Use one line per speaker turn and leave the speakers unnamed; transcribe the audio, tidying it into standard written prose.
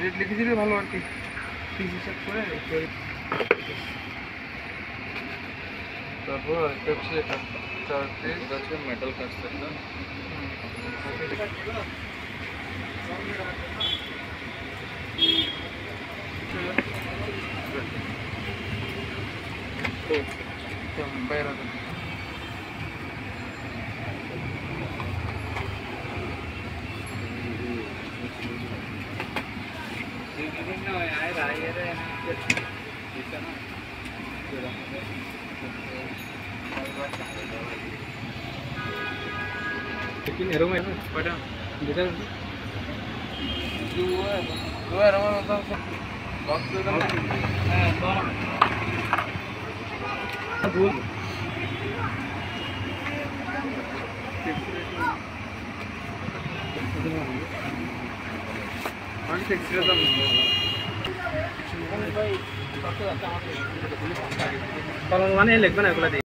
Rate লিখে দিলে ভালো আর কি, পিস হিসাব করে।
তারপর আরেকটা হচ্ছে এটা 4 পিস আছে মেটাল কাস্টের না।
বাইরে
लेकिन एरो में
কয়টা?
देखा
দু আর আমার মতো বক্স দিয়ে দাও। হ্যাঁ
भूल
আমি ঠিক ছিল দাম।
kalau mana yang lekban aku lagi